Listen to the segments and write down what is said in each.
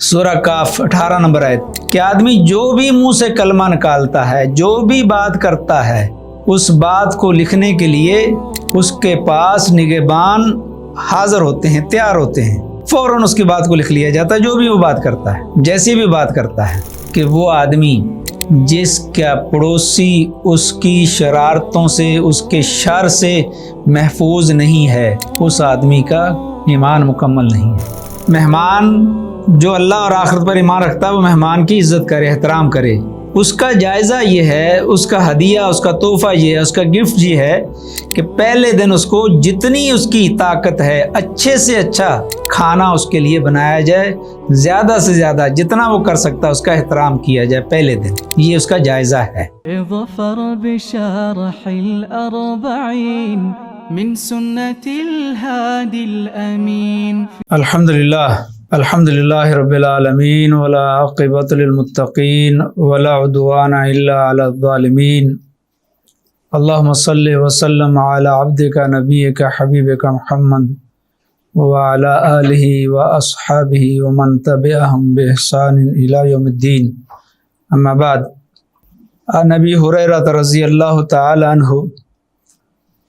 سورہ کاف 18 نمبر آیت کہ آدمی جو بھی منہ سے کلمہ نکالتا ہے، جو بھی بات کرتا ہے، اس بات کو لکھنے کے لیے اس کے پاس نگہبان حاضر ہوتے ہیں، تیار ہوتے ہیں، فوراً اس کی بات کو لکھ لیا جاتا ہے۔ جو بھی وہ بات کرتا ہے، جیسی بھی بات کرتا ہے، کہ وہ آدمی جس کا پڑوسی اس کی شرارتوں سے، اس کے شر سے محفوظ نہیں ہے، اس آدمی کا ایمان مکمل نہیں ہے۔ مہمان جو اللہ اور آخرت پر ایمان رکھتا ہے، وہ مہمان کی عزت کرے، احترام کرے۔ اس کا جائزہ یہ ہے، اس کا ہدیہ، اس کا تحفہ یہ ہے، اس کا گفٹ یہ ہے کہ پہلے دن اس کو جتنی اس کی طاقت ہے اچھے سے اچھا کھانا اس کے لیے بنایا جائے، زیادہ سے زیادہ جتنا وہ کر سکتا ہے اس کا احترام کیا جائے پہلے دن۔ یہ اس کا جائزہ ہے۔ ظفر بشرح الأربعين من سنة الهادي الأمين۔ الحمد للہ رب العالمین ولا عاقبۃ للمتقین ولا عدوان الا علی الظالمین۔ اللہم صلی وسلم علی عبدک نبیک حبیبک محمد وعلی آلہ واصحابہ ومن تبعہم بإحسان الی یوم الدین۔ اما بعد، عن ابی ہریرہ رضی اللہ تعالی عنہ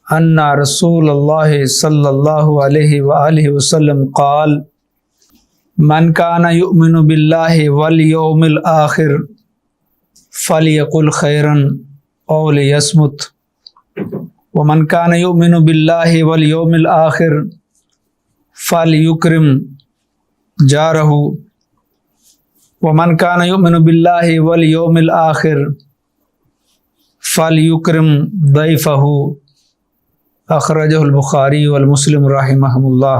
ان رسول اللہ صلی اللہ علیہ وآلہ وسلم قال: من کان یؤمن باللہ والیوم الآخر فلیقل خیرا او لیصمت، ومن کان یؤمن باللہ والیوم الآخر فلیکرم جارہ، ومن کان یؤمن باللہ والیوم الآخر فلیکرم ضیفہ۔ اخرجہ البخاری والمسلم رحمہم اللہ۔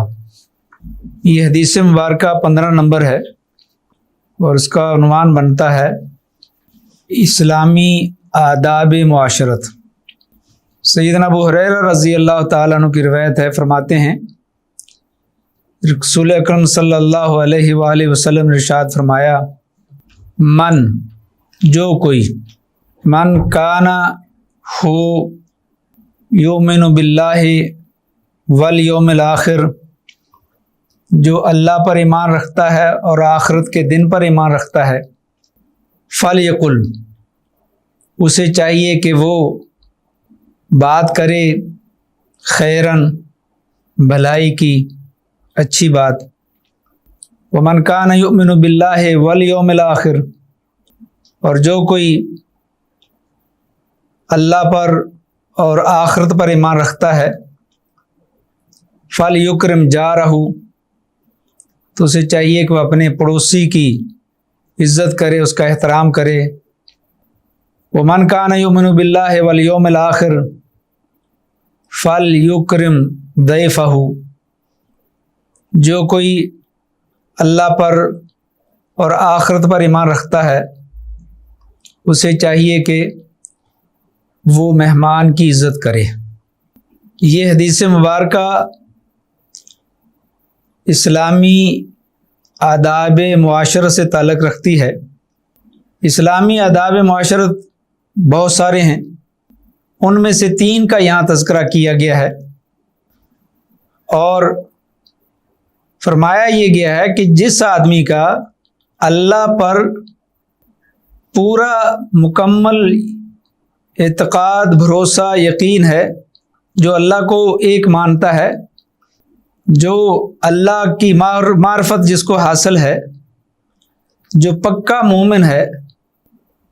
یہ حدیث مبارکہ 15 نمبر ہے اور اس کا عنوان بنتا ہے اسلامی آداب معاشرت۔ سیدنا ابو ہریرہ رضی اللہ تعالیٰ عنہ کی روایت ہے، فرماتے ہیں رسول اکرم صلی اللہ علیہ وآلہ وسلم نے ارشاد فرمایا: من، جو کوئی، من کانا ہو یؤمن باللہ والیوم الآخر، جو اللہ پر ایمان رکھتا ہے اور آخرت کے دن پر ایمان رکھتا ہے، فلیقل، اسے چاہیے کہ وہ بات کرے خیرن، بھلائی کی، اچھی بات۔ ومن کان یؤمن باللہ والیوم الآخر، اور جو کوئی اللہ پر اور آخرت پر ایمان رکھتا ہے، فلیکرم جارہ، تو اسے چاہیے کہ وہ اپنے پڑوسی کی عزت کرے، اس کا احترام کرے۔ ومن کان یؤمن باللہ والیوم الآخر فلیکرم ضیفہ، جو کوئی اللہ پر اور آخرت پر ایمان رکھتا ہے، اسے چاہیے کہ وہ مہمان کی عزت کرے۔ یہ حدیث مبارکہ اسلامی آداب معاشرت سے تعلق رکھتی ہے۔ اسلامی آداب معاشرت بہت سارے ہیں، ان میں سے 3 کا یہاں تذکرہ کیا گیا ہے، اور فرمایا یہ گیا ہے کہ جس آدمی کا اللہ پر پورا مکمل اعتقاد، بھروسہ، یقین ہے، جو اللہ کو ایک مانتا ہے، جو اللہ کی معرفت جس کو حاصل ہے، جو پکا مومن ہے،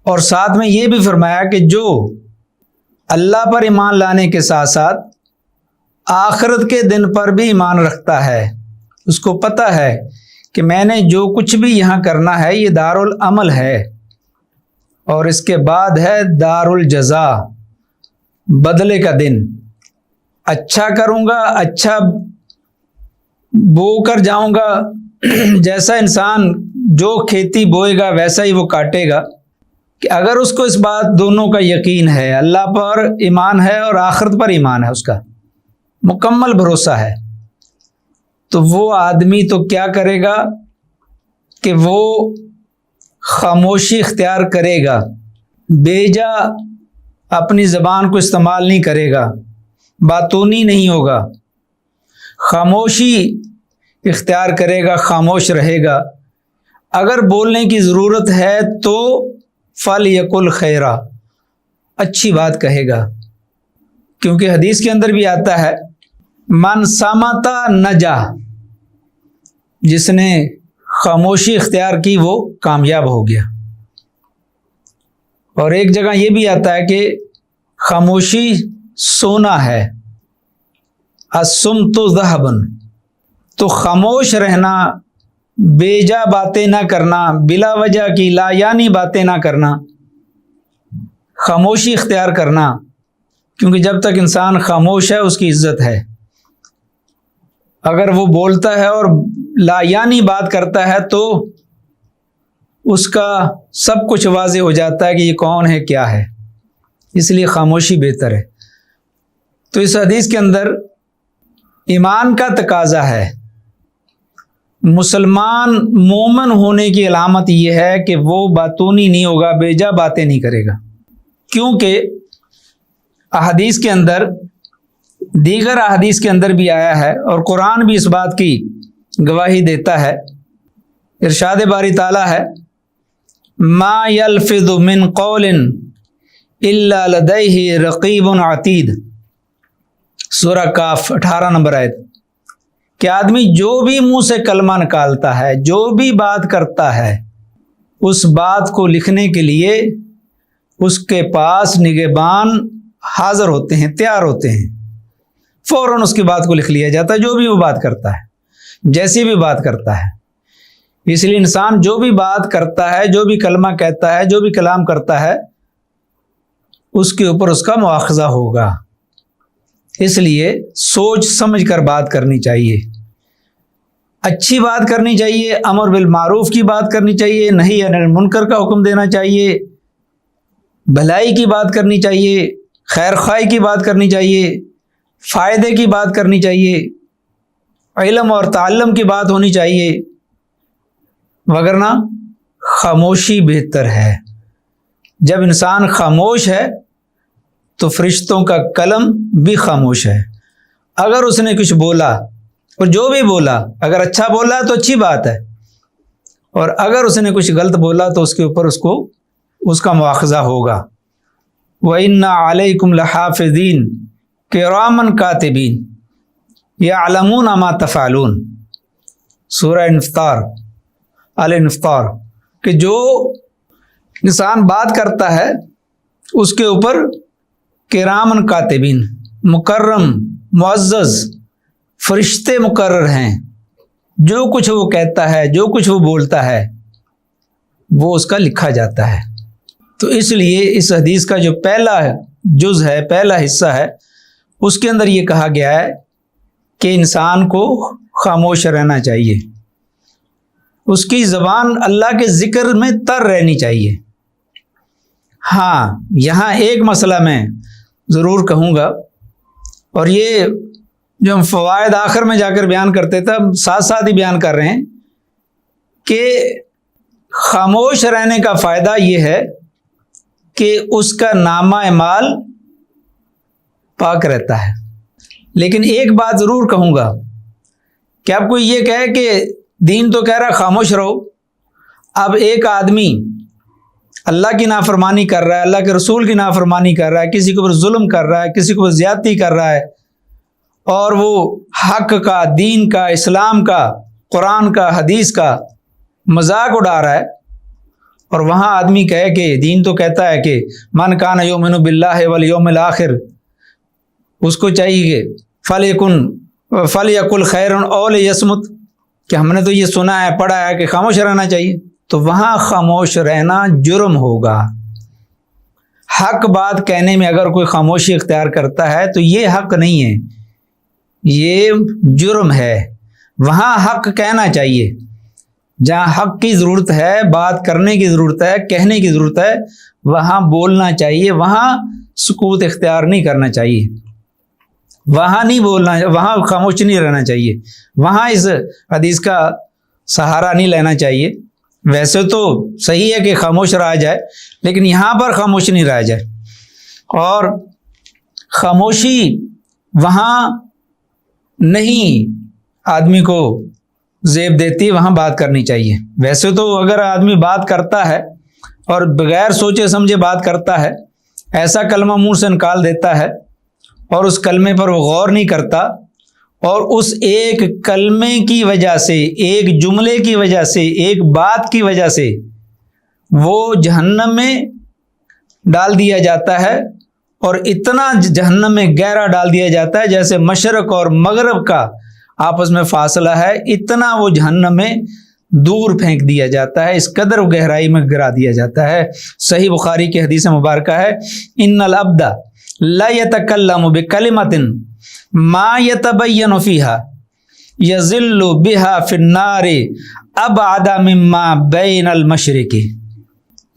اور ساتھ میں یہ بھی فرمایا کہ جو اللہ پر ایمان لانے کے ساتھ ساتھ آخرت کے دن پر بھی ایمان رکھتا ہے، اس کو پتہ ہے کہ میں نے جو کچھ بھی یہاں کرنا ہے یہ دارالعمل ہے، اور اس کے بعد ہے دار الجزا، بدلے کا دن۔ اچھا کروں گا، اچھا بو کر جاؤں گا، جیسا انسان جو کھیتی بوئے گا ویسا ہی وہ کاٹے گا۔ کہ اگر اس کو اس بات دونوں کا یقین ہے، اللہ پر ایمان ہے اور آخرت پر ایمان ہے، اس کا مکمل بھروسہ ہے، تو وہ آدمی تو کیا کرے گا کہ وہ خاموشی اختیار کرے گا، بیجا اپنی زبان کو استعمال نہیں کرے گا، باتونی نہیں ہوگا، خاموشی اختیار کرے گا، خاموش رہے گا، اگر بولنے کی ضرورت ہے تو فَلْيَقُلْ خَيْرًا، اچھی بات کہے گا، کیونکہ حدیث کے اندر بھی آتا ہے من صمت نجا، جس نے خاموشی اختیار کی وہ کامیاب ہو گیا۔ اور ایک جگہ یہ بھی آتا ہے کہ خاموشی سونا ہے، الصمت ذهب، تو خاموش رہنا، بیجا باتیں نہ کرنا، بلا وجہ کی لا یعنی باتیں نہ کرنا، خاموشی اختیار کرنا، کیونکہ جب تک انسان خاموش ہے اس کی عزت ہے۔ اگر وہ بولتا ہے اور لا یعنی بات کرتا ہے تو اس کا سب کچھ واضح ہو جاتا ہے کہ یہ کون ہے کیا ہے، اس لیے خاموشی بہتر ہے۔ تو اس حدیث کے اندر ایمان کا تقاضا ہے، مسلمان مومن ہونے کی علامت یہ ہے کہ وہ باتونی نہیں ہوگا، بیجا باتیں نہیں کرے گا، کیونکہ احادیث کے اندر، دیگر احادیث کے اندر بھی آیا ہے اور قرآن بھی اس بات کی گواہی دیتا ہے۔ ارشاد باری تعالیٰ ہے ما یلفظ من قول الا لدیہ رقیب عتید، سورہ کاف 18 نمبر آیت، کہ آدمی جو بھی منہ سے کلمہ نکالتا ہے، جو بھی بات کرتا ہے، اس بات کو لکھنے کے لیے اس کے پاس نگہبان حاضر ہوتے ہیں، تیار ہوتے ہیں، فوراً اس کی بات کو لکھ لیا جاتا ہے، جو بھی وہ بات کرتا ہے، جیسی بھی بات کرتا ہے۔ اس لیے انسان جو بھی بات کرتا ہے، جو بھی کلمہ کہتا ہے، جو بھی کلام کرتا ہے، اس کے اوپر اس کا مواخذہ ہوگا۔ اس لیے سوچ سمجھ کر بات کرنی چاہیے، اچھی بات کرنی چاہیے، امر بالمعروف کی بات کرنی چاہیے، نہی عن المنکر کا حکم دینا چاہیے، بھلائی کی بات کرنی چاہیے، خیر خواہی کی بات کرنی چاہیے، فائدے کی بات کرنی چاہیے، علم اور تعلم کی بات ہونی چاہیے، وگرنہ خاموشی بہتر ہے۔ جب انسان خاموش ہے تو فرشتوں کا قلم بھی خاموش ہے۔ اگر اس نے کچھ بولا، اور جو بھی بولا، اگر اچھا بولا تو اچھی بات ہے، اور اگر اس نے کچھ غلط بولا تو اس کے اوپر اس کا مواخذہ ہوگا۔ وَإِنَّ عَلَيْكُمْ لَحَافِظِينَ كِرَامًا كَاتِبِينَ يَعْلَمُونَ مَا تَفْعَلُونَ، سورہ انفطار، الانفطار، کہ جو انسان بات کرتا ہے اس کے اوپر کرامن کاتبین، مکرم معزز فرشتے مقرر ہیں، جو کچھ وہ کہتا ہے، جو کچھ وہ بولتا ہے، وہ اس کا لکھا جاتا ہے۔ تو اس لیے اس حدیث کا جو پہلا جز ہے، پہلا حصہ ہے، اس کے اندر یہ کہا گیا ہے کہ انسان کو خاموش رہنا چاہیے، اس کی زبان اللہ کے ذکر میں تر رہنی چاہیے۔ ہاں، یہاں ایک مسئلہ میں ضرور کہوں گا، اور یہ جو ہم فوائد آخر میں جا کر بیان کرتے تھے، ہم ساتھ ساتھ ہی بیان کر رہے ہیں کہ خاموش رہنے کا فائدہ یہ ہے کہ اس کا نامہ اعمال پاک رہتا ہے۔ لیکن ایک بات ضرور کہوں گا کہ اب کوئی یہ کہے کہ دین تو کہہ رہا خاموش رہو، اب ایک آدمی اللہ کی نافرمانی کر رہا ہے، اللہ کے رسول کی نافرمانی کر رہا ہے، کسی کے اوپر ظلم کر رہا ہے، کسی کے اوپر زیادتی کر رہا ہے، اور وہ حق کا، دین کا، اسلام کا، قرآن کا، حدیث کا مذاق اڑا رہا ہے، اور وہاں آدمی کہے کہ دین تو کہتا ہے کہ من کان یؤمن باللہ والیوم الآخر، اس کو چاہیے کہ فلیقل خیرا او لیصمت، کہ ہم نے تو یہ سنا ہے، پڑھا ہے کہ خاموش رہنا چاہیے، تو وہاں خاموش رہنا جرم ہوگا۔ حق بات کہنے میں اگر کوئی خاموشی اختیار کرتا ہے تو یہ حق نہیں ہے، یہ جرم ہے۔ وہاں حق کہنا چاہیے، جہاں حق کی ضرورت ہے، بات کرنے کی ضرورت ہے، کہنے کی ضرورت ہے، وہاں بولنا چاہیے، وہاں سکوت اختیار نہیں کرنا چاہیے، وہاں نہیں بولنا، وہاں خاموش نہیں رہنا چاہیے، وہاں اس حدیث کا سہارا نہیں لینا چاہیے۔ ویسے تو صحیح ہے کہ خاموش رہا جائے، لیکن یہاں پر خاموش نہیں رہا جائے، اور خاموشی وہاں نہیں آدمی کو زیب دیتی وہاں بات کرنی چاہیے۔ ویسے تو اگر آدمی بات کرتا ہے اور بغیر سوچے سمجھے بات کرتا ہے، ایسا کلمہ منہ سے نکال دیتا ہے اور اس کلمے پر وہ غور نہیں کرتا، اور اس ایک کلمے کی وجہ سے، ایک جملے کی وجہ سے، ایک بات کی وجہ سے وہ جہنم میں ڈال دیا جاتا ہے، اور اتنا جہنم میں گہرا ڈال دیا جاتا ہے جیسے مشرق اور مغرب کا آپس میں فاصلہ ہے، اتنا وہ جہنم میں دور پھینک دیا جاتا ہے، اس قدر گہرائی میں گرا دیا جاتا ہے۔ صحیح بخاری کی حدیث مبارکہ ہے، ان العبد لا يتکلم بکلمۃ ما يتبین فیہا یظل بہا فی النار ابعد مما بین المشرق۔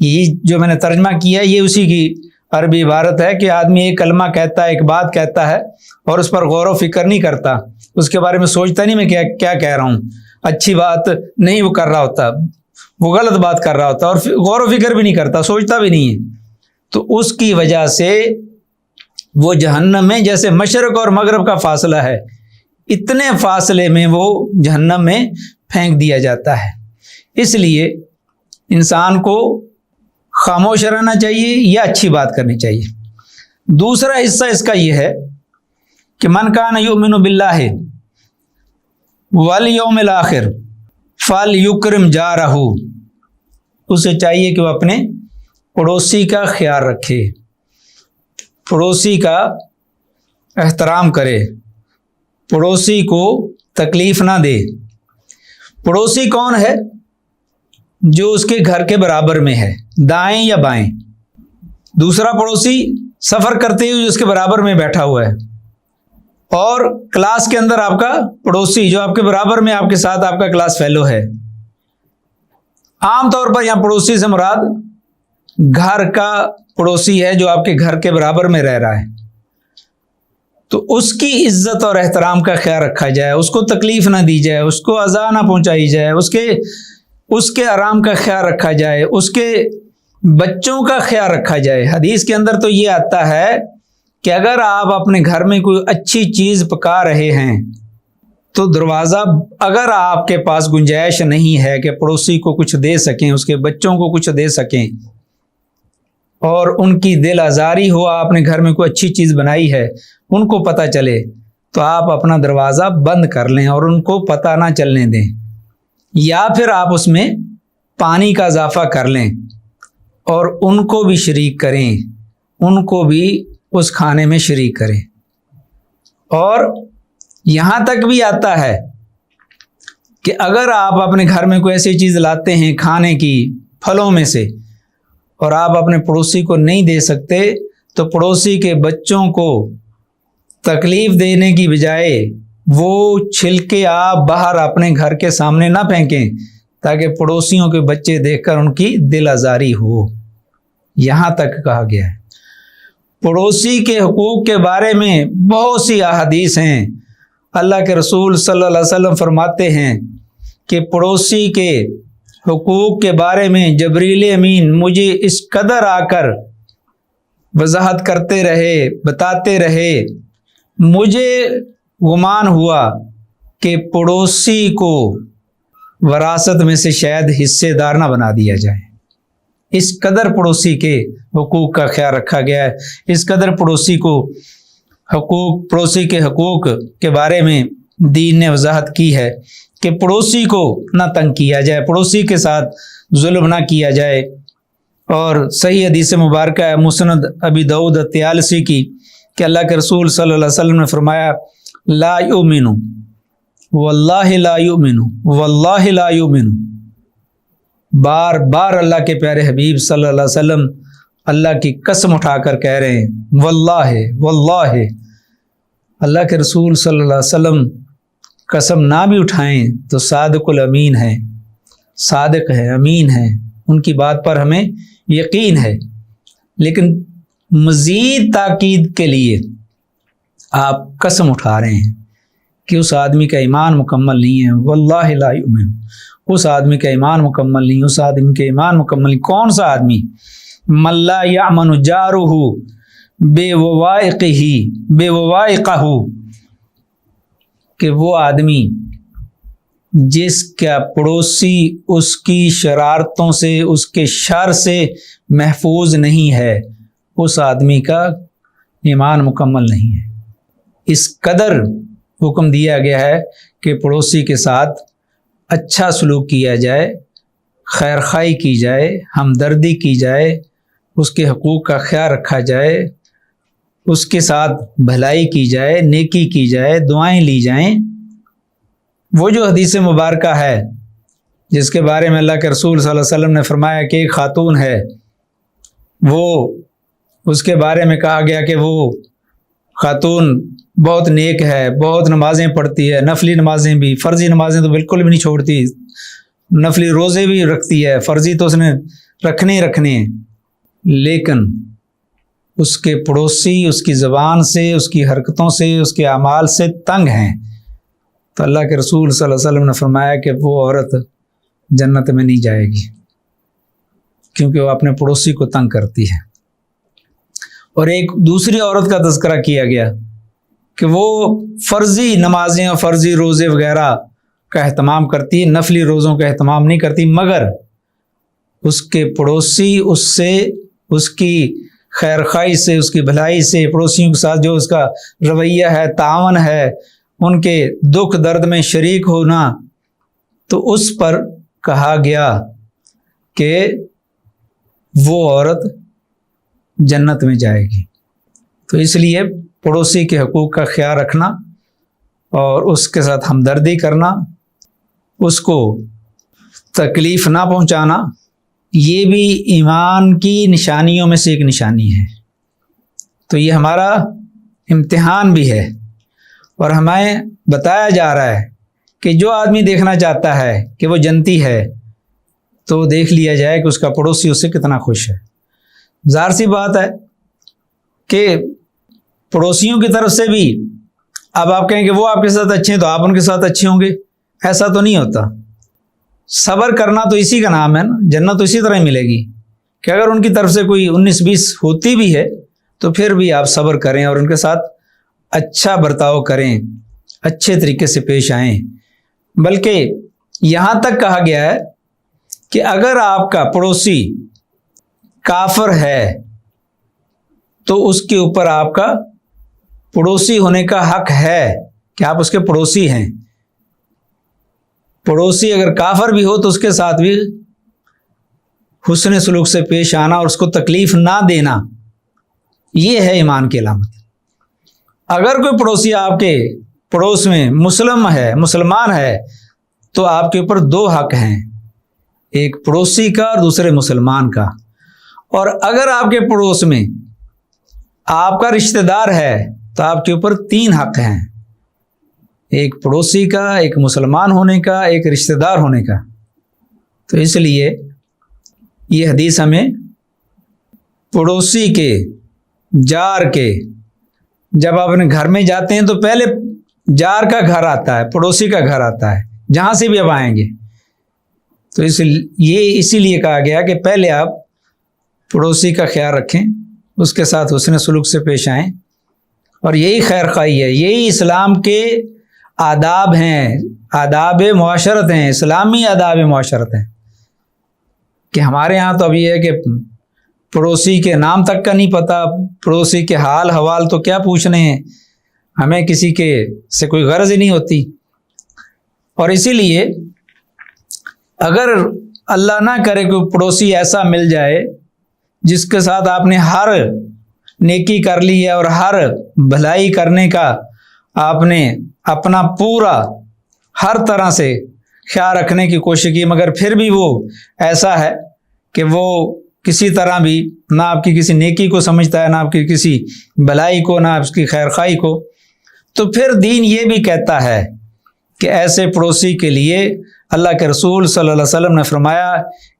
یہ جو میں نے ترجمہ کیا یہ اسی کی عربی عبارت ہے کہ آدمی ایک کلمہ کہتا ہے، ایک بات کہتا ہے اور اس پر غور و فکر نہیں کرتا، اس کے بارے میں سوچتا نہیں میں کیا کہہ رہا ہوں، اچھی بات نہیں وہ کر رہا ہوتا، وہ غلط بات کر رہا ہوتا، اور غور و فکر بھی نہیں کرتا، سوچتا بھی نہیں ہے، تو اس کی وجہ سے وہ جہنم میں جیسے مشرق اور مغرب کا فاصلہ ہے، اتنے فاصلے میں وہ جہنم میں پھینک دیا جاتا ہے۔ اس لیے انسان کو خاموش رہنا چاہیے یا اچھی بات کرنی چاہیے۔ دوسرا حصہ اس کا یہ ہے کہ من کان یؤمن باللہ والیوم الآخر فلیکرم جارہ، اسے چاہیے کہ وہ اپنے پڑوسی کا خیال رکھے، پڑوسی کا احترام کرے، پڑوسی کو تکلیف نہ دے۔ پڑوسی کون ہے؟ جو اس کے گھر کے برابر میں ہے، دائیں یا بائیں۔ دوسرا پڑوسی سفر کرتے ہوئے اس کے برابر میں بیٹھا ہوا ہے، اور کلاس کے اندر آپ کا پڑوسی جو آپ کے برابر میں، آپ کے ساتھ آپ کا کلاس فیلو ہے۔ عام طور پر یہاں پڑوسی سے مراد گھر کا پڑوسی ہے جو آپ کے گھر کے برابر میں رہ رہا ہے، تو اس کی عزت اور احترام کا خیال رکھا جائے، اس کو تکلیف نہ دی جائے، اس کو اذا نہ پہنچائی جائے، اس کے آرام کا خیال رکھا جائے، اس کے بچوں کا خیال رکھا جائے۔ حدیث کے اندر تو یہ آتا ہے کہ اگر آپ اپنے گھر میں کوئی اچھی چیز پکا رہے ہیں تو دروازہ، اگر آپ کے پاس گنجائش نہیں ہے کہ پڑوسی کو کچھ دے سکیں، اس کے بچوں کو کچھ دے سکیں، اور ان کی دل آزاری ہو، آپ نے گھر میں کوئی اچھی چیز بنائی ہے، ان کو پتہ چلے، تو آپ اپنا دروازہ بند کر لیں اور ان کو پتہ نہ چلنے دیں، یا پھر آپ اس میں پانی کا اضافہ کر لیں اور ان کو بھی شریک کریں، ان کو بھی اس کھانے میں شریک کریں۔ اور یہاں تک بھی آتا ہے کہ اگر آپ اپنے گھر میں کوئی ایسی چیز لاتے ہیں کھانے کی، پھلوں میں سے، اور آپ اپنے پڑوسی کو نہیں دے سکتے، تو پڑوسی کے بچوں کو تکلیف دینے کی بجائے وہ چھلکے آپ باہر اپنے گھر کے سامنے نہ پھینکیں، تاکہ پڑوسیوں کے بچے دیکھ کر ان کی دل آزاری ہو۔ یہاں تک کہا گیا ہے۔ پڑوسی کے حقوق کے بارے میں بہت سی احادیث ہیں۔ اللہ کے رسول صلی اللہ علیہ وسلم فرماتے ہیں کہ پڑوسی کے حقوق کے بارے میں جبریل امین مجھے اس قدر آ کر وضاحت کرتے رہے، بتاتے رہے، مجھے گمان ہوا کہ پڑوسی کو وراثت میں سے شاید حصے دار نہ بنا دیا جائے۔ اس قدر پڑوسی کے حقوق کا خیال رکھا گیا ہے، اس قدر پڑوسی کے حقوق کے بارے میں دین نے وضاحت کی ہے کہ پڑوسی کو نہ تنگ کیا جائے، پڑوسی کے ساتھ ظلم نہ کیا جائے۔ اور صحیح حدیث مبارکہ ہے مسند ابی داؤد الطیالسی کی کہ اللہ کے رسول صلی اللہ علیہ وسلم نے فرمایا، لا یؤمن واللہ لا یؤمن واللہ لا یؤمن۔ بار بار اللہ کے پیارے حبیب صلی اللہ علیہ وسلم اللہ کی قسم اٹھا کر کہہ رہے ہیں، واللہ واللہ۔ اللہ کے رسول صلی اللہ علیہ وسلم قسم نہ بھی اٹھائیں تو صادق الامین ہے، صادق ہے، امین ہے، ان کی بات پر ہمیں یقین ہے۔ لیکن مزید تاکید کے لیے آپ قسم اٹھا رہے ہیں کہ اس آدمی کا ایمان مکمل نہیں ہے، واللہ لا یؤمن، اس آدمی کا ایمان مکمل نہیں، اس آدمی کا ایمان مکمل نہیں۔ کون سا آدمی؟ من لا یأمن جارہ بوائقہ، کہ وہ آدمی جس کا پڑوسی اس کی شرارتوں سے، اس کے شر سے محفوظ نہیں ہے، اس آدمی کا ایمان مکمل نہیں ہے۔ اس قدر حکم دیا گیا ہے کہ پڑوسی کے ساتھ اچھا سلوک کیا جائے، خیر خواہی کی جائے، ہمدردی کی جائے، اس کے حقوق کا خیال رکھا جائے، اس کے ساتھ بھلائی کی جائے، نیکی کی جائے، دعائیں لی جائیں۔ وہ جو حدیث مبارکہ ہے جس کے بارے میں اللہ کے رسول صلی اللہ علیہ وسلم نے فرمایا کہ ایک خاتون ہے، وہ اس کے بارے میں کہا گیا کہ وہ خاتون بہت نیک ہے، بہت نمازیں پڑھتی ہے، نفلی نمازیں بھی، فرضی نمازیں تو بالکل بھی نہیں چھوڑتی، نفلی روزے بھی رکھتی ہے، فرضی تو اس نے رکھنے ہی رکھنے ہیں، لیکن اس کے پڑوسی اس کی زبان سے، اس کی حرکتوں سے، اس کے اعمال سے تنگ ہیں، تو اللہ کے رسول صلی اللہ علیہ وسلم نے فرمایا کہ وہ عورت جنت میں نہیں جائے گی، کیونکہ وہ اپنے پڑوسی کو تنگ کرتی ہے۔ اور ایک دوسری عورت کا تذکرہ کیا گیا کہ وہ فرضی نمازیں اور فرضی روزے وغیرہ کا اہتمام کرتی، نفلی روزوں کا اہتمام نہیں کرتی، مگر اس کے پڑوسی اس سے، اس کی خیر خواہی سے، اس کی بھلائی سے، پڑوسیوں کے ساتھ جو اس کا رویہ ہے، تعاون ہے، ان کے دکھ درد میں شریک ہونا، تو اس پر کہا گیا کہ وہ عورت جنت میں جائے گی۔ تو اس لیے پڑوسی کے حقوق کا خیال رکھنا اور اس کے ساتھ ہمدردی کرنا، اس کو تکلیف نہ پہنچانا، یہ بھی ایمان کی نشانیوں میں سے ایک نشانی ہے۔ تو یہ ہمارا امتحان بھی ہے، اور ہمیں بتایا جا رہا ہے کہ جو آدمی دیکھنا چاہتا ہے کہ وہ جنتی ہے تو دیکھ لیا جائے کہ اس کا پڑوسی اس سے کتنا خوش ہے۔ ظاہر سی بات ہے کہ پڑوسیوں کی طرف سے بھی اب آپ کہیں کہ وہ آپ کے ساتھ اچھے ہیں تو آپ ان کے ساتھ اچھے ہوں گے، ایسا تو نہیں ہوتا۔ صبر کرنا تو اسی کا نام ہے نا، جنت تو اسی طرح ہی ملے گی کہ اگر ان کی طرف سے کوئی 19-20 ہوتی بھی ہے تو پھر بھی آپ صبر کریں اور ان کے ساتھ اچھا برتاؤ کریں، اچھے طریقے سے پیش آئیں۔ بلکہ یہاں تک کہا گیا ہے کہ اگر آپ کا پڑوسی کافر ہے تو اس کے اوپر آپ کا پڑوسی ہونے کا حق ہے کہ آپ اس کے پڑوسی ہیں۔ پڑوسی اگر کافر بھی ہو تو اس کے ساتھ بھی حسن سلوک سے پیش آنا اور اس کو تکلیف نہ دینا، یہ ہے ایمان کی علامت۔ اگر کوئی پڑوسی آپ کے پڑوس میں مسلمان ہے تو آپ کے اوپر 2 حق ہیں، ایک پڑوسی کا اور دوسرے مسلمان کا۔ اور اگر آپ کے پڑوس میں آپ کا رشتہ دار ہے تو آپ کے اوپر 3 حق ہیں، ایک پڑوسی کا، ایک مسلمان ہونے کا، ایک رشتہ دار ہونے کا۔ تو اس لیے یہ حدیث ہمیں پڑوسی کے، جار کے، جب آپ اپنے گھر میں جاتے ہیں تو پہلے جار کا گھر آتا ہے، پڑوسی کا گھر آتا ہے، جہاں سے بھی آپ آئیں گے۔ تو اسی لیے کہا گیا کہ پہلے آپ پڑوسی کا خیال رکھیں، اس کے ساتھ حسن سلوک سے پیش آئیں، اور یہی خیر خواہی ہے، یہی اسلام کے آداب ہیں، آداب معاشرت ہیں، اسلامی آداب معاشرت ہیں۔ کہ ہمارے ہاں تو اب یہ ہے کہ پڑوسی کے نام تک کا نہیں پتہ، پڑوسی کے حال حوال تو کیا پوچھنے ہیں، ہمیں کسی کے سے کوئی غرض ہی نہیں ہوتی۔ اور اسی لیے اگر اللہ نہ کرے کوئی پڑوسی ایسا مل جائے جس کے ساتھ آپ نے ہر نیکی کر لی ہے اور ہر بھلائی کرنے کا آپ نے اپنا پورا ہر طرح سے خیال رکھنے کی کوشش کی، مگر پھر بھی وہ ایسا ہے کہ وہ کسی طرح بھی نہ آپ کی کسی نیکی کو سمجھتا ہے، نہ آپ کی کسی بھلائی کو، نہ آپ کی خیر خواہی کو، تو پھر دین یہ بھی کہتا ہے کہ ایسے پڑوسی کے لیے اللہ کے رسول صلی اللہ علیہ وسلم نے فرمایا،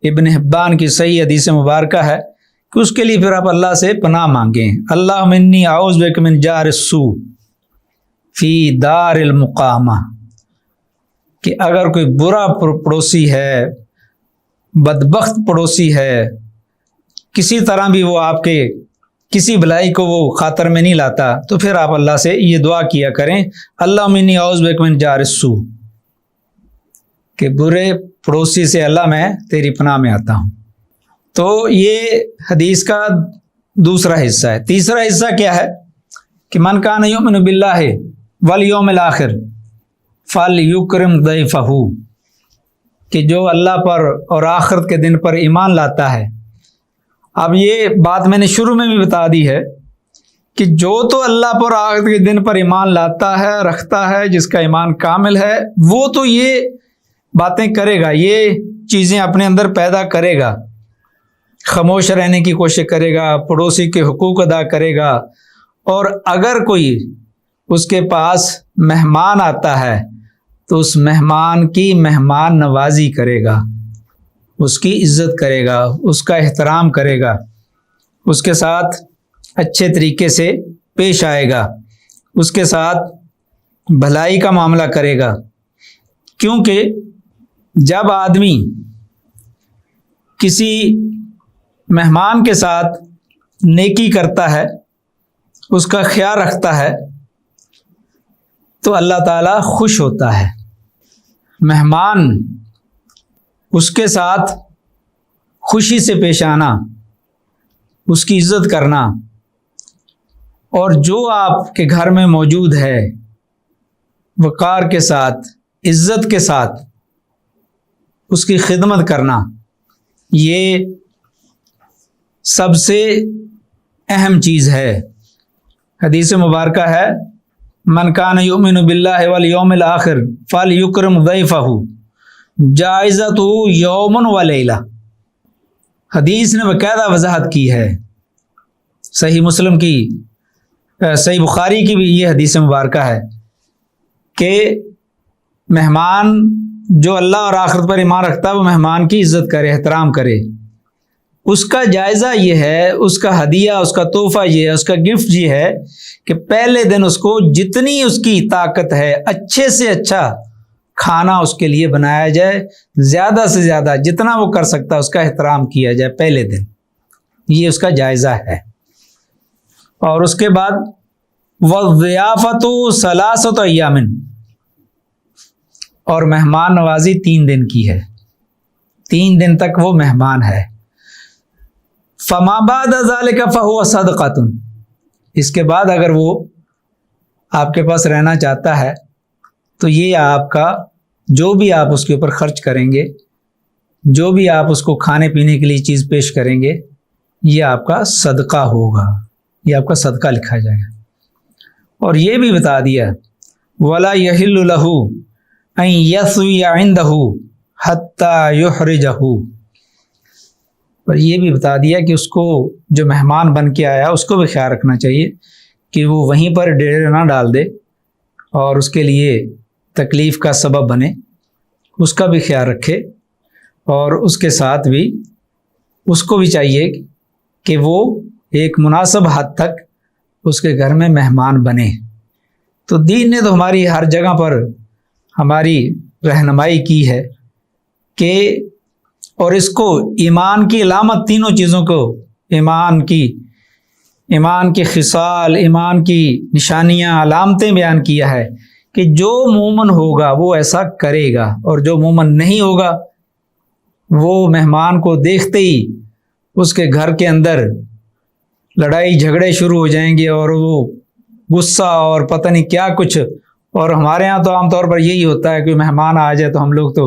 ابن حبان کی صحیح حدیث مبارکہ ہے کہ اس کے لیے پھر آپ اللہ سے پناہ مانگیں، اللہم انی اعوذ بک من جار السوء فی دار المقامہ، کہ اگر کوئی برا پڑوسی ہے، بدبخت پڑوسی ہے، کسی طرح بھی وہ آپ کے کسی بھلائی کو وہ خاطر میں نہیں لاتا، تو پھر آپ اللہ سے یہ دعا کیا کریں، اللہم انی اعوذ بک من جار السوء، کہ برے پڑوسی سے اللہ میں تیری پناہ میں آتا ہوں۔ تو یہ حدیث کا دوسرا حصہ ہے۔ تیسرا حصہ کیا ہے کہ من کان یؤمن باللہ والیوم الآخر فلیکرم ضیفہ، کہ جو اللہ پر اور آخرت کے دن پر ایمان لاتا ہے۔ اب یہ بات میں نے شروع میں بھی بتا دی ہے کہ جو تو اللہ پر آخرت کے دن پر ایمان لاتا ہے، رکھتا ہے، جس کا ایمان کامل ہے، وہ تو یہ باتیں کرے گا، یہ چیزیں اپنے اندر پیدا کرے گا، خاموش رہنے کی کوشش کرے گا، پڑوسی کے حقوق ادا کرے گا، اور اگر کوئی اس کے پاس مہمان آتا ہے تو اس مہمان کی مہمان نوازی کرے گا، اس کی عزت کرے گا، اس کا احترام کرے گا، اس کے ساتھ اچھے طریقے سے پیش آئے گا، اس کے ساتھ بھلائی کا معاملہ کرے گا۔ کیونکہ جب آدمی کسی مہمان کے ساتھ نیکی کرتا ہے، اس کا خیال رکھتا ہے، تو اللہ تعالیٰ خوش ہوتا ہے۔ مہمان اس کے ساتھ خوشی سے پیش آنا، اس کی عزت کرنا، اور جو آپ کے گھر میں موجود ہے وقار کے ساتھ، عزت کے ساتھ اس کی خدمت کرنا، یہ سب سے اہم چیز ہے۔ حدیث مبارکہ ہے من کان یؤمن باللہ والیوم الآخر فلیکرم ضیفہ جائزتہ یوم ولیلہ۔ حدیث نے باقاعدہ وضاحت کی ہے، صحیح مسلم کی، صحیح بخاری کی بھی یہ حدیث مبارکہ ہے کہ مہمان جو اللہ اور آخرت پر ایمان رکھتا ہے وہ مہمان کی عزت کرے، احترام کرے۔ اس کا جائزہ یہ ہے، اس کا ہدیہ، اس کا تحفہ یہ ہے، اس کا گفٹ یہ ہے کہ پہلے دن اس کو جتنی اس کی طاقت ہے اچھے سے اچھا کھانا اس کے لیے بنایا جائے، زیادہ سے زیادہ جتنا وہ کر سکتا ہے اس کا احترام کیا جائے پہلے دن، یہ اس کا جائزہ ہے۔ اور اس کے بعد وَالضِّيَافَةُ ثَلَاثَةُ أَيَّامٍ، اور مہمان نوازی 3 دن کی ہے، 3 دن تک وہ مہمان ہے۔ فما بعد ذلك فهو صدقۃ، اس کے بعد اگر وہ آپ کے پاس رہنا چاہتا ہے تو یہ آپ کا جو بھی آپ اس کے اوپر خرچ کریں گے، جو بھی آپ اس کو کھانے پینے کے لیے چیز پیش کریں گے، یہ آپ کا صدقہ ہوگا، یہ آپ کا صدقہ لکھا جائے گا۔ اور یہ بھی بتا دیا وَلَا يَحِلُّ لَهُ أَن يَثْوِيَ عِندَهُ حَتَّى يُحْرِجَهُ، اور یہ بھی بتا دیا کہ اس کو جو مہمان بن کے آیا اس کو بھی خیال رکھنا چاہیے کہ وہ وہیں پر ڈیرے نہ ڈال دے اور اس کے لیے تکلیف کا سبب بنے، اس کا بھی خیال رکھے، اور اس کے ساتھ بھی اس کو بھی چاہیے کہ وہ ایک مناسب حد تک اس کے گھر میں مہمان بنے۔ تو دین نے تو ہماری ہر جگہ پر ہماری رہنمائی کی ہے کہ، اور اس کو ایمان کی علامت، تینوں چیزوں کو، ایمان کی خصال، ایمان کی نشانیاں، علامتیں بیان کیا ہے کہ جو مومن ہوگا وہ ایسا کرے گا، اور جو مومن نہیں ہوگا وہ مہمان کو دیکھتے ہی اس کے گھر کے اندر لڑائی جھگڑے شروع ہو جائیں گے، اور وہ غصہ اور پتہ نہیں کیا کچھ۔ اور ہمارے ہاں تو عام طور پر یہی ہوتا ہے کہ مہمان آ جائے تو ہم لوگ تو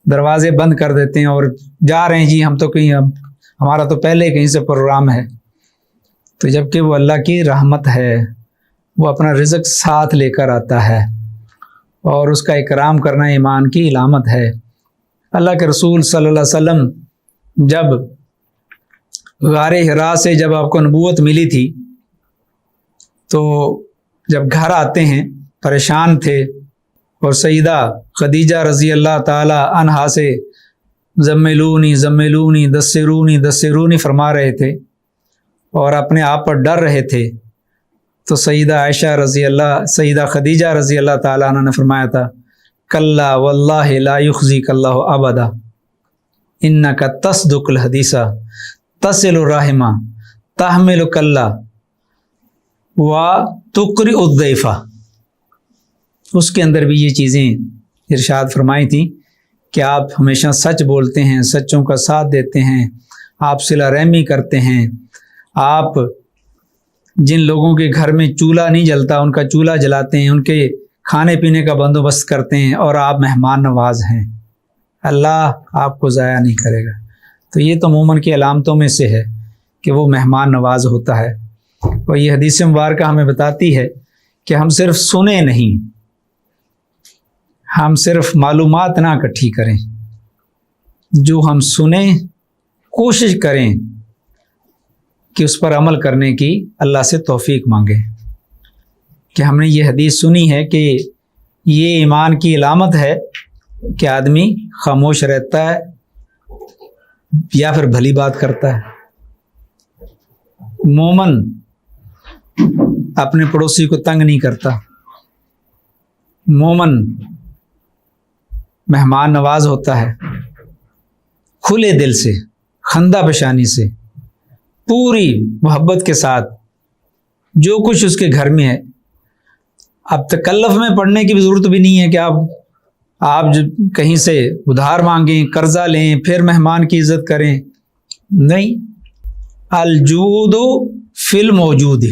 دروازے بند کر دیتے ہیں اور جا رہے ہیں جی ہم تو کہیں، ہمارا تو پہلے کہیں سے پروگرام ہے۔ تو جب کہ وہ اللہ کی رحمت ہے، وہ اپنا رزق ساتھ لے کر آتا ہے، اور اس کا اکرام کرنا ایمان کی علامت ہے۔ اللہ کے رسول صلی اللہ علیہ وسلم جب غار حرا سے جب آپ کو نبوت ملی تھی تو جب گھر آتے ہیں پریشان تھے، اور سیدہ خدیجہ رضی اللہ تعالی عنہا سے زملونی زملونی دسرونی دسرونی فرما رہے تھے اور اپنے آپ پر ڈر رہے تھے، تو سیدہ خدیجہ رضی اللہ تعالیٰ عنہ نے فرمایا تھا کلا واللہ لا یخزیک اللہ ابدا انک تصدق الحدیث تصل الرحمہ تحمل کلا و تقرئ الضیفہ۔ اس کے اندر بھی یہ چیزیں ارشاد فرمائی تھیں کہ آپ ہمیشہ سچ بولتے ہیں، سچوں کا ساتھ دیتے ہیں، آپ صلہ رحمی کرتے ہیں، آپ جن لوگوں کے گھر میں چولہا نہیں جلتا ان کا چولہا جلاتے ہیں، ان کے کھانے پینے کا بندوبست کرتے ہیں، اور آپ مہمان نواز ہیں، اللہ آپ کو ضائع نہیں کرے گا۔ تو یہ تو مومن کی علامتوں میں سے ہے کہ وہ مہمان نواز ہوتا ہے۔ اور یہ حدیث مبارکہ ہمیں بتاتی ہے کہ ہم صرف سنیں نہیں، ہم صرف معلومات نہ اکٹھی کریں، جو ہم سنیں کوشش کریں کہ اس پر عمل کرنے کی اللہ سے توفیق مانگیں، کہ ہم نے یہ حدیث سنی ہے کہ یہ ایمان کی علامت ہے کہ آدمی خاموش رہتا ہے یا پھر بھلی بات کرتا ہے۔ مومن اپنے پڑوسی کو تنگ نہیں کرتا، مومن مہمان نواز ہوتا ہے، کھلے دل سے، خندہ پیشانی سے، پوری محبت کے ساتھ، جو کچھ اس کے گھر میں ہے۔ اب تکلف میں پڑنے کی بھی ضرورت بھی نہیں ہے کہ آپ کہیں سے ادھار مانگیں، قرضہ لیں، پھر مہمان کی عزت کریں، نہیں۔ الجود فی الموجود،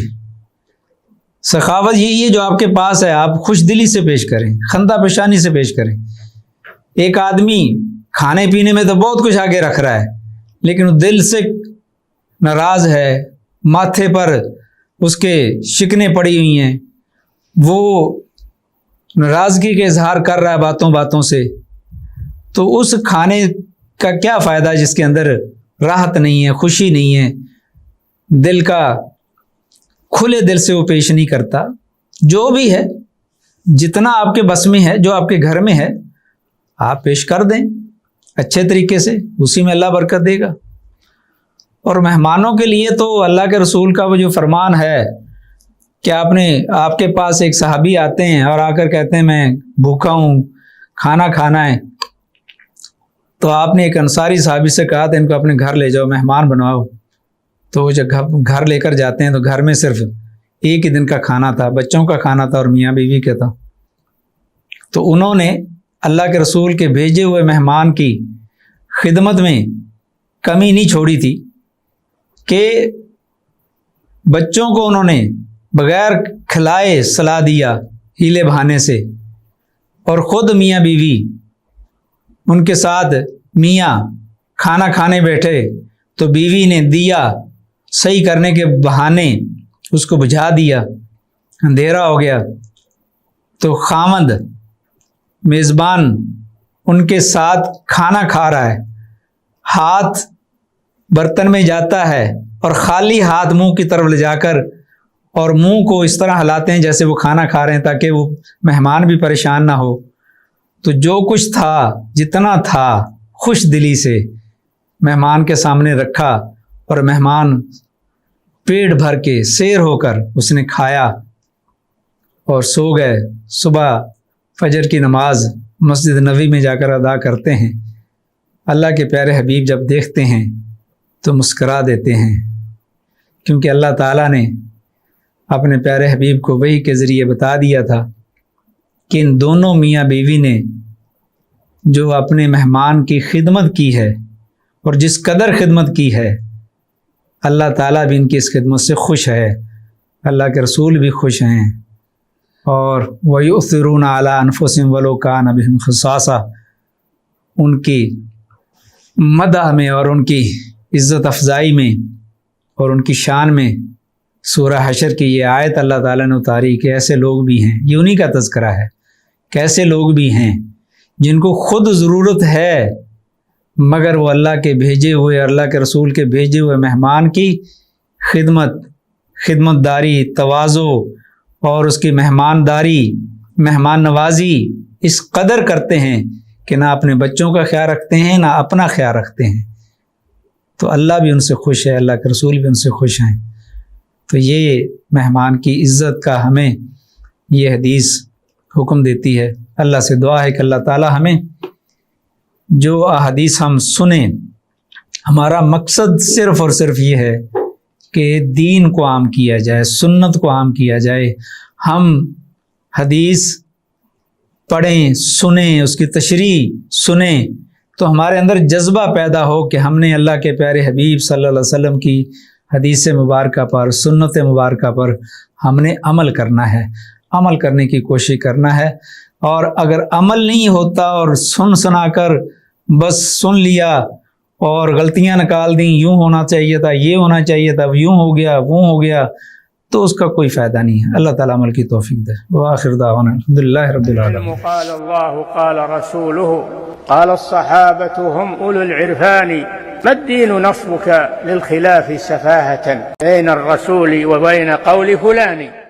سخاوت یہی ہے جو آپ کے پاس ہے آپ خوش دلی سے پیش کریں، خندہ پیشانی سے پیش کریں۔ ایک آدمی کھانے پینے میں تو بہت کچھ آگے رکھ رہا ہے، لیکن وہ دل سے ناراض ہے، ماتھے پر اس کے شکنیں پڑی ہوئی ہیں، وہ ناراضگی کا اظہار کر رہا ہے باتوں باتوں سے، تو اس کھانے کا کیا فائدہ جس کے اندر راحت نہیں ہے، خوشی نہیں ہے، دل کا کھلے دل سے وہ پیش نہیں کرتا۔ جو بھی ہے، جتنا آپ کے بس میں ہے، جو آپ کے گھر میں ہے، آپ پیش کر دیں اچھے طریقے سے، اسی میں اللہ برکت دے گا۔ اور مہمانوں کے لیے تو اللہ کے رسول کا وہ جو فرمان ہے کہ آپ کے پاس ایک صحابی آتے ہیں اور آ کر کہتے ہیں میں بھوکا ہوں، کھانا کھانا ہے، تو آپ نے ایک انصاری صحابی سے کہا تھا ان کو اپنے گھر لے جاؤ، مہمان بنواؤ۔ تو وہ جب گھر لے کر جاتے ہیں تو گھر میں صرف ایک ہی دن کا کھانا تھا، بچوں کا کھانا تھا اور میاں بیوی کا تھا۔ تو انہوں نے اللہ کے رسول کے بھیجے ہوئے مہمان کی خدمت میں کمی نہیں چھوڑی تھی کہ بچوں کو انہوں نے بغیر کھلائے سلا دیا ہیلے بہانے سے، اور خود میاں بیوی ان کے ساتھ میاں کھانا کھانے بیٹھے تو بیوی نے دیا صحیح کرنے کے بہانے اس کو بجھا دیا، اندھیرا ہو گیا، تو خامند میزبان ان کے ساتھ کھانا کھا رہا ہے، ہاتھ برتن میں جاتا ہے اور خالی ہاتھ منہ کی طرف لے جا کر اور منہ کو اس طرح ہلاتے ہیں جیسے وہ کھانا کھا رہے ہیں تاکہ وہ مہمان بھی پریشان نہ ہو۔ تو جو کچھ تھا، جتنا تھا، خوش دلی سے مہمان کے سامنے رکھا، اور مہمان پیٹ بھر کے سیر ہو کر اس نے کھایا اور سو گئے۔ صبح فجر کی نماز مسجد نبوی میں جا کر ادا کرتے ہیں۔ اللہ کے پیارے حبیب جب دیکھتے ہیں تو مسکرا دیتے ہیں، کیونکہ اللہ تعالیٰ نے اپنے پیارے حبیب کو وحی کے ذریعے بتا دیا تھا کہ ان دونوں میاں بیوی نے جو اپنے مہمان کی خدمت کی ہے اور جس قدر خدمت کی ہے، اللہ تعالیٰ بھی ان کی اس خدمت سے خوش ہے، اللہ کے رسول بھی خوش ہیں۔ اور وَيُؤْثِرُونَ عَلَىٰ أَنفُسِهِمْ وَلَوْ كَانَ بِهِمْ خَصَاصَةٌ، ان کی مدح میں اور ان کی عزت افزائی میں اور ان کی شان میں سورہ حشر کی یہ آیت اللہ تعالیٰ نے اتاری کہ ایسے لوگ بھی ہیں، یہ انہی کا تذکرہ ہے کہ ایسے لوگ بھی ہیں جن کو خود ضرورت ہے، مگر وہ اللہ کے بھیجے ہوئے، اللہ کے رسول کے بھیجے ہوئے مہمان کی خدمت داری، تواضع اور اس کی مہمانداری، مہمان نوازی اس قدر کرتے ہیں کہ نہ اپنے بچوں کا خیال رکھتے ہیں نہ اپنا خیال رکھتے ہیں۔ تو اللہ بھی ان سے خوش ہے، اللہ کے رسول بھی ان سے خوش ہیں۔ تو یہ مہمان کی عزت کا ہمیں یہ حدیث حکم دیتی ہے۔ اللہ سے دعا ہے کہ اللہ تعالی ہمیں جو احادیث ہم سنیں، ہمارا مقصد صرف اور صرف یہ ہے کہ دین کو عام کیا جائے، سنت کو عام کیا جائے۔ ہم حدیث پڑھیں، سنیں، اس کی تشریح سنیں، تو ہمارے اندر جذبہ پیدا ہو کہ ہم نے اللہ کے پیارے حبیب صلی اللہ علیہ وسلم کی حدیث مبارکہ پر، سنت مبارکہ پر ہم نے عمل کرنا ہے، عمل کرنے کی کوشش کرنا ہے۔ اور اگر عمل نہیں ہوتا اور سنا کر بس سن لیا اور غلطیاں نکال دیں، یوں ہونا چاہیے تھا، یہ ہونا چاہیے تھا، یوں ہو گیا، وہ ہو گیا، تو اس کا کوئی فائدہ نہیں ہے۔ اللہ تعالیٰ عمل کی توفیق دے۔ وآخر دعوانا الحمدللہ رب العالمین۔ قال الله قال رسوله قال الصحابة هم أولو العرفان ما الدين نصبك للخلاف سفاهة بين الرسول وبين قول فلان